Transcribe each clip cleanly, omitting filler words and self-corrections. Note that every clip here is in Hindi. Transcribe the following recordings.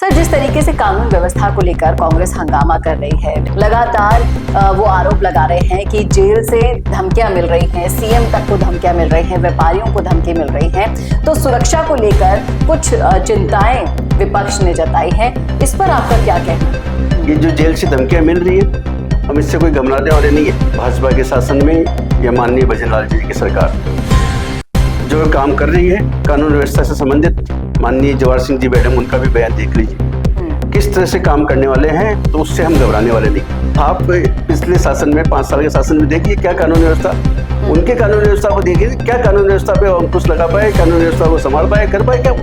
सर, जिस तरीके से कानून व्यवस्था को लेकर कांग्रेस हंगामा कर रही है, लगातार वो आरोप लगा रहे हैं कि जेल से धमकियां मिल रही हैं, सीएम तक को धमकियां मिल रही हैं, व्यापारियों को धमकी मिल रही हैं, तो सुरक्षा को लेकर कुछ चिंताएं विपक्ष ने जताई है। इस पर आपका क्या कहना? ये जो जेल से धमकियां मिल रही है, हम इससे कोई घबराने वाले नहीं है। भाजपा के शासन में या माननीय भजनलाल जी की सरकार जो काम कर रही है कानून व्यवस्था से संबंधित, माननीय जवाहर सिंह जी मैडम, उनका भी बयान देख लीजिए किस तरह से काम करने वाले हैं, तो उससे हम घबराने वाले नहीं। आप पिछले शासन में 5 साल के शासन में देखिए क्या कानून व्यवस्था, उनके कानून व्यवस्था को देखिए क्या कानून व्यवस्था पे अंकुश लगा पाए, कानून व्यवस्था को संभाल पाए, कर पाए क्या?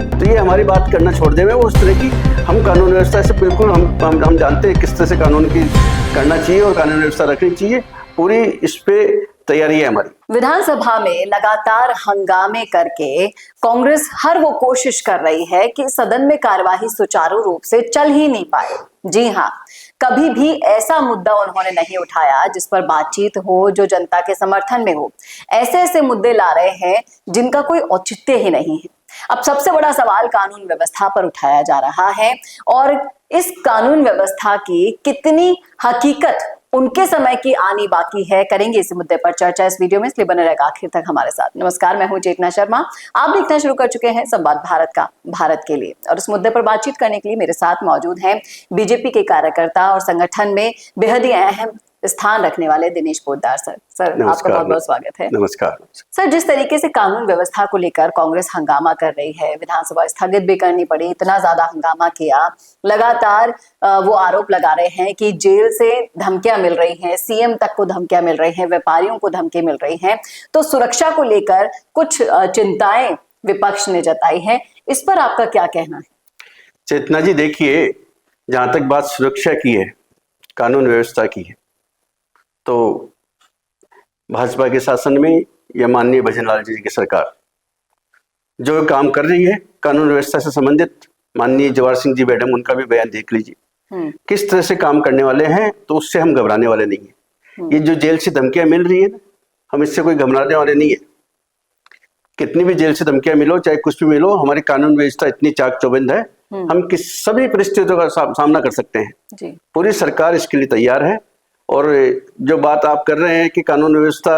तो ये हमारी बात करना छोड़ देवे वो उस तरह की। हम कानून व्यवस्था से बिल्कुल हम जानते हैं किस तरह से कानून की करना चाहिए और कानून व्यवस्था रखनी चाहिए। पूरी इस पे तैयारी है हमारी। विधानसभा में लगातार हंगामे करके कांग्रेस हर वो कोशिश कर रही है कि सदन में कार्यवाही सुचारू रूप से चल ही नहीं पाए। जी हाँ, कभी भी ऐसा मुद्दा उन्होंने नहीं उठाया जिस पर बातचीत हो, जो जनता के समर्थन में हो। ऐसे ऐसे मुद्दे ला रहे हैं जिनका कोई औचित्य ही नहीं है। अब सबसे बड़ा सवाल कानून व्यवस्था पर उठाया जा रहा है और इस कानून व्यवस्था की कितनी हकीकत उनके समय की आनी बाकी है। करेंगे इस मुद्दे पर चर्चा इस वीडियो में, इसलिए बने रहेगा आखिर तक हमारे साथ। नमस्कार, मैं हूं चेतना शर्मा। आप देखना शुरू कर चुके हैं संवाद भारत का, भारत के लिए। और इस मुद्दे पर बातचीत करने के लिए मेरे साथ मौजूद हैं बीजेपी के कार्यकर्ता और संगठन में बेहद ही अहम स्थान रखने वाले दिनेश पोद्दार सर। सर, आपका बहुत बहुत स्वागत है। नमस्कार। सर, जिस तरीके से कानून व्यवस्था को लेकर कांग्रेस हंगामा कर रही है, विधानसभा स्थगित भी करनी पड़ी, इतना ज्यादा हंगामा किया, लगातार वो आरोप लगा रहे हैं कि जेल से धमकियां मिल रही हैं, सीएम तक को धमकियां मिल रही हैं, व्यापारियों को धमकी मिल रही हैं, तो सुरक्षा को लेकर कुछ चिंताएं विपक्ष ने जताई है। इस पर आपका क्या कहना है? चेतना जी, देखिए, जहां तक बात सुरक्षा की है, कानून व्यवस्था की है, तो भाजपा के शासन में या माननीय भजनलाल जी की सरकार जो काम कर रही है कानून व्यवस्था से संबंधित, माननीय जवाहर सिंह जी मैडम, उनका भी बयान देख लीजिए किस तरह से काम करने वाले हैं, तो उससे हम घबराने वाले नहीं है। ये जो जेल से धमकियां मिल रही है ना, हम इससे कोई घबराने वाले नहीं है। कितनी भी जेल से धमकियां मिलो, चाहे कुछ भी मिलो, हमारी कानून व्यवस्था इतनी चाक चौबंद है, हम सभी परिस्थितियों का सामना कर सकते हैं। पूरी सरकार इसके लिए तैयार है। और जो बात आप कर रहे हैं कि कानून व्यवस्था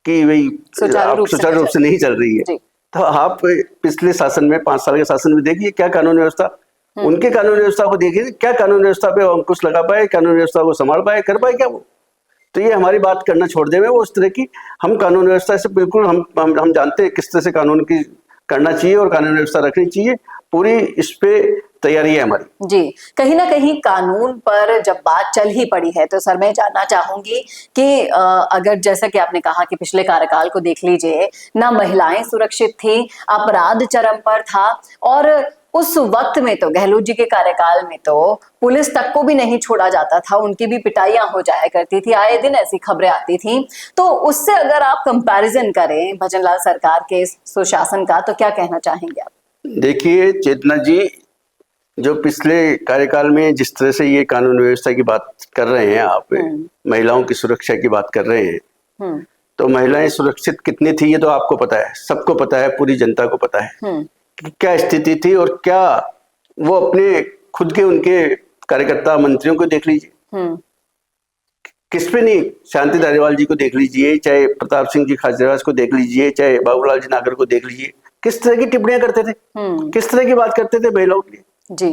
की वही सुचारू रूप से नहीं चल रही है, तो आप पिछले शासन में 5 साल के शासन में देखिए क्या कानून व्यवस्था, उनके कानून व्यवस्था को देखिए क्या कानून व्यवस्था पे अंकुश लगा पाए, कानून व्यवस्था को संभाल पाए, कर पाए क्या वो? तो ये हमारी बात करना छोड़ देवे वो उस तरह की। हम कानून व्यवस्था से बिल्कुल हम जानते हैं किस तरह से कानून की करना चाहिए और कानून व्यवस्था रखनी चाहिए। पूरी इस पे तैयारी है हमारी। जी, कहीं ना कहीं कानून पर जब बात चल ही पड़ी है, तो सर मैं जानना चाहूंगी कि अगर जैसा कि आपने कहा कि पिछले कार्यकाल को देख लीजिए, ना महिलाएं सुरक्षित थी, अपराध चरम पर था, और उस वक्त में तो गहलोत जी के कार्यकाल में तो पुलिस तक को भी नहीं छोड़ा जाता था, उनकी भी पिटाइयां हो जाया करती थी, आए दिन ऐसी खबरें आती थी। तो उससे अगर आप कंपैरिजन करें भजनलाल सरकार के सुशासन का, तो क्या कहना चाहेंगे आप? देखिए चेतना जी, जो पिछले कार्यकाल में जिस तरह से ये कानून व्यवस्था की बात कर रहे हैं आप, महिलाओं की सुरक्षा की बात कर रहे हैं, तो महिलाएं सुरक्षित कितनी थी ये तो आपको पता है, सबको पता है, पूरी जनता को पता है कि क्या स्थिति थी और क्या वो अपने खुद के उनके कार्यकर्ता मंत्रियों को देख लीजिए, किस पे नहीं, शांति धारीवाल जी को देख लीजिए, चाहे प्रताप सिंह जी खाचरियावास को देख लीजिए, चाहे बाबूलाल जी नागर को देख लीजिए, किस तरह की टिप्पणियां करते थे, किस तरह की बात करते थे महिलाओं के लिए जी।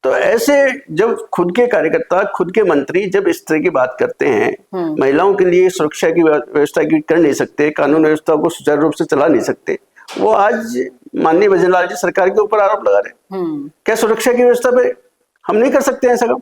तो ऐसे जब खुद के कार्यकर्ता, खुद के मंत्री जब इस तरह की बात करते हैं, महिलाओं के लिए सुरक्षा की व्यवस्था की कर नहीं सकते, कानून व्यवस्था को सुचारू रूप से चला नहीं सकते, वो आज माननीय भजनलाल जी सरकार के ऊपर आरोप लगा रहे हैं। क्या सुरक्षा की व्यवस्था पे हम नहीं कर सकते हैं ऐसा काम?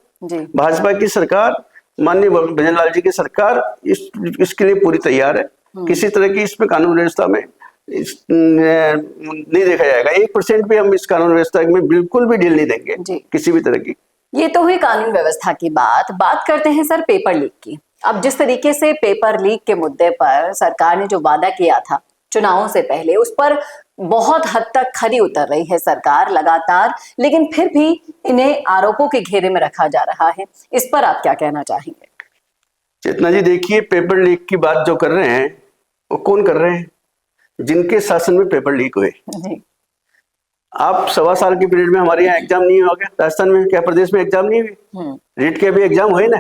भाजपा की सरकार, माननीय भजनलाल जी की सरकार इसके लिए पूरी तैयार है। किसी तरह की इसमें कानून व्यवस्था में नहीं देखा जाएगा, 1% भी हम इस कानून व्यवस्था में बिल्कुल भी ढील नहीं देंगे किसी भी तरह की। ये तो हुई कानून व्यवस्था की बात करते हैं सर पेपर लीक की। अब जिस तरीके से पेपर लीक के मुद्दे पर सरकार ने जो वादा किया था चुनावों से पहले, उस पर बहुत हद तक खरी उतर रही है सरकार लगातार, लेकिन फिर भी इन्हें आरोपों के घेरे में रखा जा रहा है। इस पर आप क्या कहना चाहेंगे? चेतना जी, देखिए, पेपर लीक की बात जो कर रहे हैं वो कौन कर रहे हैं? जिनके शासन में पेपर लीक हुए, आप 1.25 साल के पीरियड में हमारे यहाँ एग्जाम नहीं हो गया? राजस्थान में क्या, प्रदेश में एग्जाम नहीं हुई? रीट के भी एग्जाम हुए ना?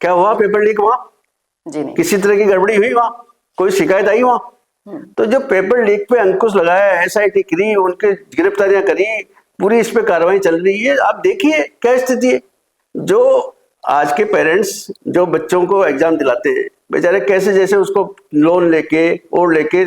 क्या हुआ पेपर लीक वहां? जी नहीं। किसी तरह की गड़बड़ी हुई वहां? कोई शिकायत आई वहां? तो जो पेपर लीक पे अंकुश लगाया, SIT करी, उनके गिरफ्तारियां करी, पूरी इस पे कार्रवाई चल रही है। आप देखिए क्या स्थिति है। जो आज के पेरेंट्स जो बच्चों को एग्जाम दिलाते हैं, बेचारे कैसे जैसे उसको लोन लेके और लेके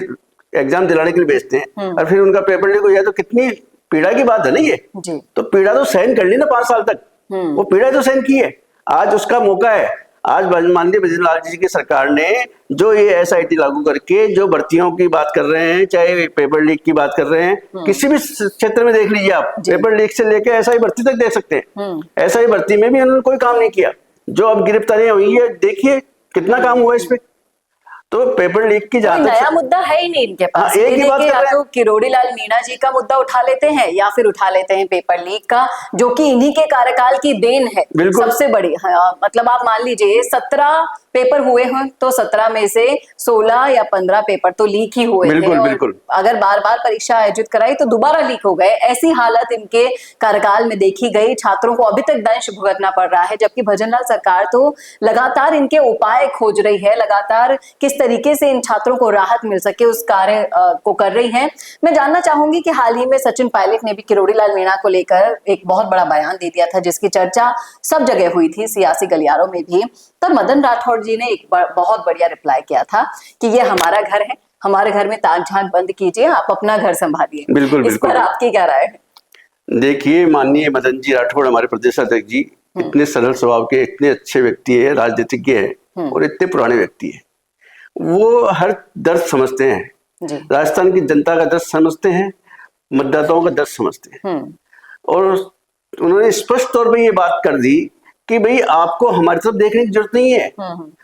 एग्जाम दिलाने के लिए भेजते हैं, और फिर उनका पेपर लीक हो जाए तो कितनी पीड़ा की बात है ना ये। जी। तो पीड़ा तो सहन कर ली ना 5 साल तक, वो पीड़ा तो सहन की है। आज उसका मौका है। आज माननीय भजनलाल जी की सरकार ने जो ये SIT लागू करके जो भर्तियों की बात कर रहे हैं, चाहे पेपर लीक की बात कर रहे हैं, किसी भी क्षेत्र में देख लीजिए आप, पेपर लीक से लेकर SI भर्ती तक देख सकते हैं। SI भर्ती में भी उन्होंने कोई काम नहीं किया। जो अब गिरफ्तारियां हुई है, देखिए कितना काम हुआ इस पे। तो पेपर लीक की कोई नया मुद्दा है ही नहीं इनके पास। एक ही बात कर रहे हैं। तो किरोड़ी लाल मीणा जी का मुद्दा उठा लेते हैं या फिर उठा लेते हैं पेपर लीक का, जो कि इन्हीं के कार्यकाल की देन है सबसे बड़ी। मतलब आप मान लीजिए 17 पेपर हुए हैं तो 17 में से 16 या 15 पेपर तो लीक ही हुए थे। बिल्कुल। अगर बार बार परीक्षा आयोजित कराई तो दोबारा लीक हो गए। ऐसी हालत इनके कार्यकाल में देखी गई। छात्रों को अभी तक दंश भुगतना पड़ रहा है, जबकि भजनलाल सरकार तो लगातार इनके उपाय खोज रही है, लगातार किस तरीके से इन छात्रों को राहत मिल सके उस कार्य को कर रही है। मैं जानना चाहूंगी कि हाल ही में सचिन पायलट ने भी किरोड़ी लाल मीणा को लेकर एक बहुत बड़ा बयान दे दिया था, जिसकी चर्चा सब जगह हुई थी, सियासी गलियारों में भी। तब मदन राठौड़ जी ने एक बहुत बढ़िया रिप्लाई किया था कि ये हमारा घर है, हमारे घर में ताक झांक बंद कीजिए, आप अपना घर संभालिए। बिल्कुल। इस पर आपकी क्या राय है? देखिए, माननीय मदन जी राठौड़ हमारे प्रदेश अध्यक्ष जी इतने सरल स्वभाव के, इतने अच्छे व्यक्ति है, राजनीतिज्ञ है और इतने पुराने व्यक्ति है। वो हर दर्द समझते हैं जी। राजस्थान की जनता का दर्द समझते हैं, मतदाताओं का दर्द समझते हैं। और उन्होंने स्पष्ट तौर पे ये बात कर दी कि भाई आपको हमारी तरफ देखने की जरूरत नहीं है,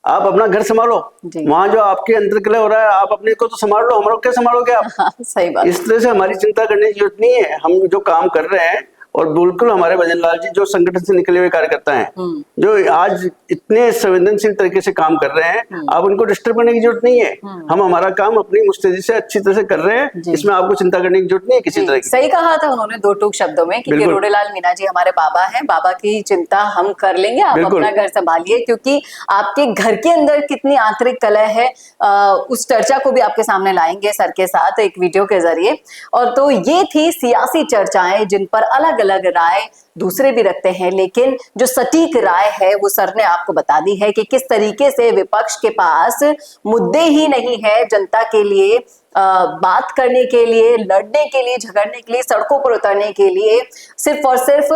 आप अपना घर संभालो। वहां जो आपके अंदर कलह हो रहा है, आप अपने को तो संभाल लो, हमारा क्या संभालोगे आप? सही बात। इस तरह से हमारी चिंता करने की जरूरत नहीं है। हम जो काम कर रहे हैं, और बिल्कुल हमारे भजनलाल जी जो संगठन से निकले हुए कार्यकर्ता हैं, जो आज इतने संवेदनशील तरीके से काम कर रहे हैं, आप उनको डिस्टर्ब करने की जरूरत नहीं है। हम हमारा काम अपनी मुस्तैदी से अच्छी तरह से कर रहे हैं, इसमें आपको चिंता करने की जरूरत नहीं है किसी तरह की। सही कहा था उन्होंने दो टूक शब्दों में कि किरोड़ी लाल मीणा जी हमारे बाबा हैं, बाबा की चिंता हम कर लेंगे, आप अपना घर संभालिए। क्योंकि आपके घर के अंदर कितनी आंतरिक कलह है, उस चर्चा को भी आपके सामने लाएंगे सर के साथ एक वीडियो के जरिए। और तो ये थी सियासी चर्चाएं, जिन पर अलग अलग राय दूसरे भी रखते हैं, लेकिन जो सटीक राय है वो सर ने आपको बता दी है कि किस तरीके से विपक्ष के पास मुद्दे ही नहीं है जनता के लिए बात करने के लिए, लड़ने के लिए, झगड़ने के लिए, सड़कों पर उतरने के लिए। सिर्फ और सिर्फ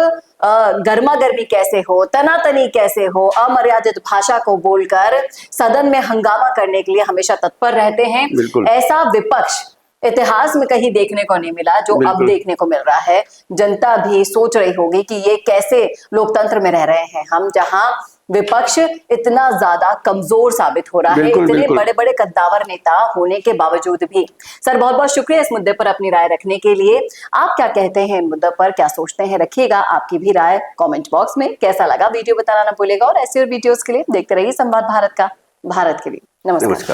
गर्मा गर्मी कैसे हो, तनातनी कैसे हो, अमर्यादित भाषा को बोलकर सदन में हंगामा करने के लिए हमेशा तत्पर रहते हैं। ऐसा विपक्ष इतिहास में कहीं देखने को नहीं मिला जो अब देखने को मिल रहा है। जनता भी सोच रही होगी कि ये कैसे लोकतंत्र में रह रहे हैं हम, जहां विपक्ष इतना ज्यादा कमजोर साबित हो रहा है, इतने बड़े बड़े कद्दावर नेता होने के बावजूद भी। सर बहुत बहुत शुक्रिया इस मुद्दे पर अपनी राय रखने के लिए। आप क्या कहते हैं इन मुद्दे पर, क्या सोचते हैं? रखिएगा आपकी भी राय कमेंट बॉक्स में। कैसा लगा वीडियो बताना ना भूलेगा, और ऐसे और वीडियोस के लिए देखते रहिए संवाद भारत का, भारत के लिए। नमस्कार।